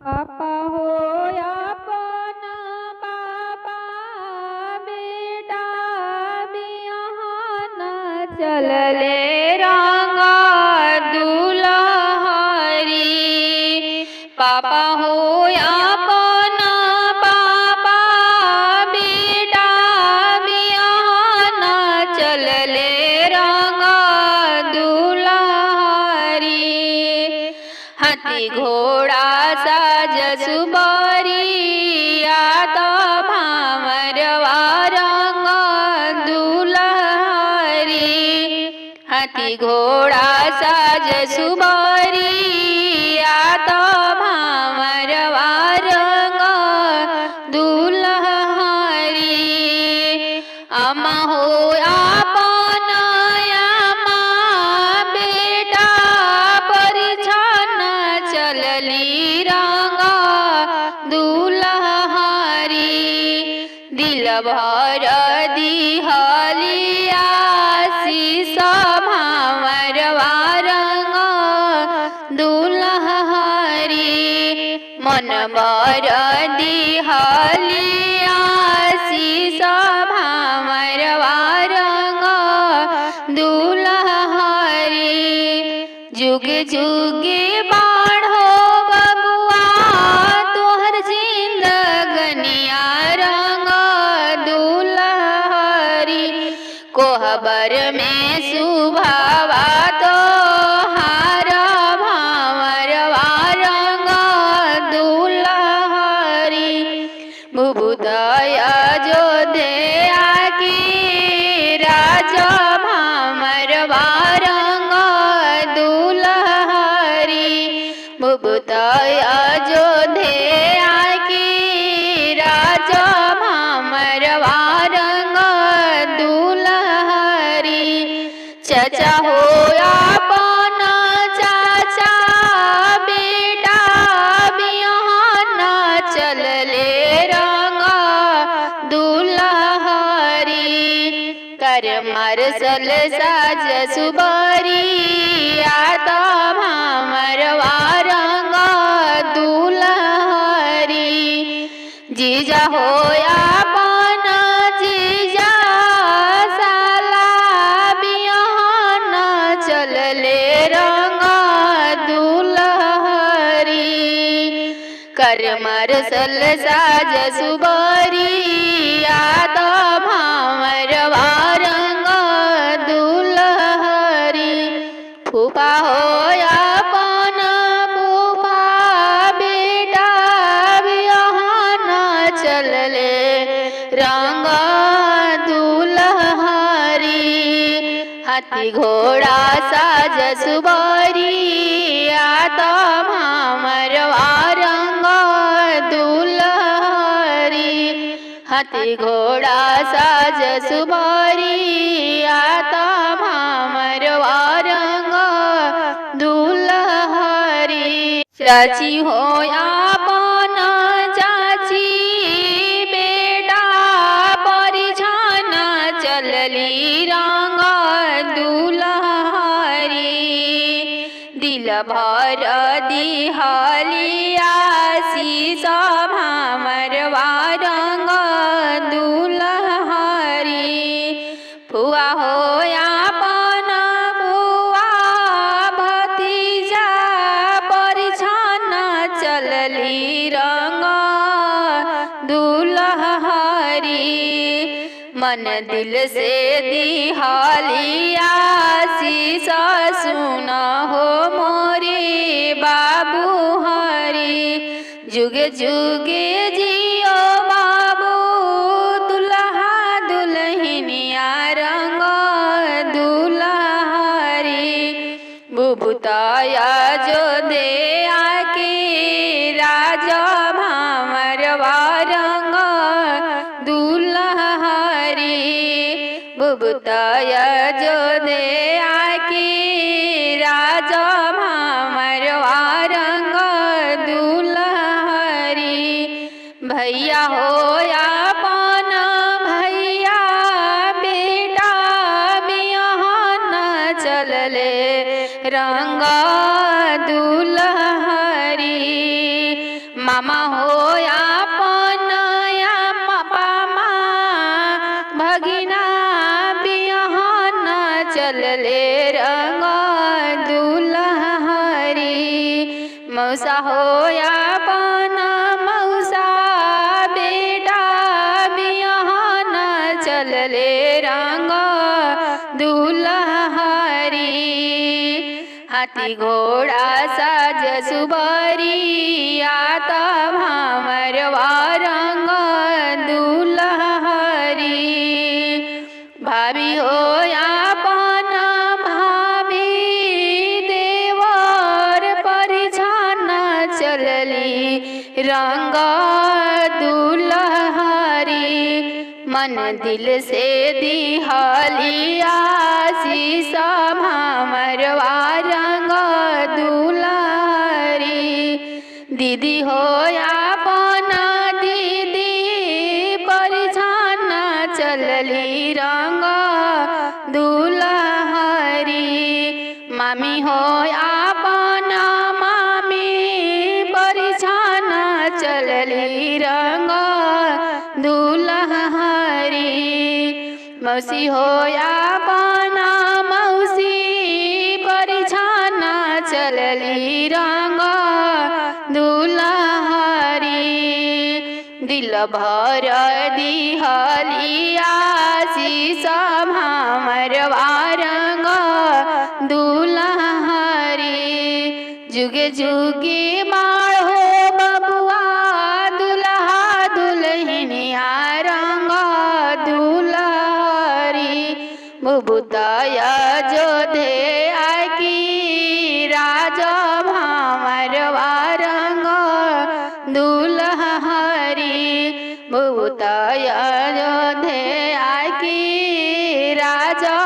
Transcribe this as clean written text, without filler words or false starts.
आपा हो अपना बाबा बेटा बिहान चलले रंगा दुलहरी। पापा हो अपना बाबा बेटा बिहान चलले रंगा दुलहरी। हाथी घोड़ा साज सुबरी आत भामरवा रंग दुलहरी। हाथी घोड़ा साज सुबरी आत भामरवा रंग दुलहरी। अमा हो अपना अमा बेटा परिछन चलली रंगा दुलहरी। दिल भर दिहलिया शीश भामरवा रंग दुलहरी। मन भर दिहलिया शीश भामरवा रंग दुलहरी। जुग जुग बाढ़ो बबुआ तोहर जिंदगनिया रंग दुलहरी। कोहबर में सुभावा तो हार भामरवा रंग दुलहरी। बुबुदय अयोध्या की राज भामरवा रंग दुलहरी। बुबुदय अयोध्या की राज भामरवा रंग दुलहरी। चचा हो अपना चाचा बेटा बिहान चलले रंग दुलहरी। कर मरसल साज सुबरी आत भामरवा रंग दुलहरी। जीजा हो अपना जीजा साला बिहान चलले रंग दुलहरी। कर मरसल साज सुबरी आत भामरवा रंग दुलहरी। फूफा हो अपना फूफा बेटा बिहान चलले रंग दुलहरी। हाथी घोड़ा साज सुबरी आत भामरवा रंग दुलहरी। हाथी घोड़ा साज सुबरी आत भामरवा रंग दुलहरी। चाची हो अपना चाची बेटा परिछन चलली रंग दुलहरी। दिल भर दिहलिया शीश भामरवा रंग दुलहरी। फुआ हो अपना फुआ भतीजा परिछन चलली रंग दुलहरी। मन दिल से दिहलिया शीश सुन हो मोरे बाबू हरी। जुग जुग जियो बाबू दुल्हा दुल्हनिया रंग दुलहरी। बुबुदय अयोध्या की राज भामरवा रंग दुलहरी। बुबुदय अयोध्या की राज भामरवा रंग दुलहरी। भैया हो अपना भैया बेटा बिहान चलले रंग दुलहरी। मामा होया पनया पामा भगिना बिहान चलले रंग दुलहरी मौसा होया पन मौसा बेटा बिहान चलले रंग दुलहरी हाथी घोड़ा साज सुबरी आता भामरवा रंग दुलहरी भाभी होया पन भाभी देवर परिछन चलली रंग दुलहरी मन दिल से दिहली आशीष भामरवा रंग दुलहरी दीदी होया पन दीदी परिछन चलली रंग दुलहरी मामी होया पन मामी परिछन चलली रंग दुलहरी मौसी होया पन मौसी परिछन चलली रंग दुलहरी दिल भर दिहली आशीष भामरवा रंग दुलहरी जुगे जुगे माँ हो बबुआ दुल्हा दुल्हनिया रंग दुलहरी बुबुताया जोधे आकी राजा भामरवा रंग दुलहरी बुबुताया जोधे आकी राजा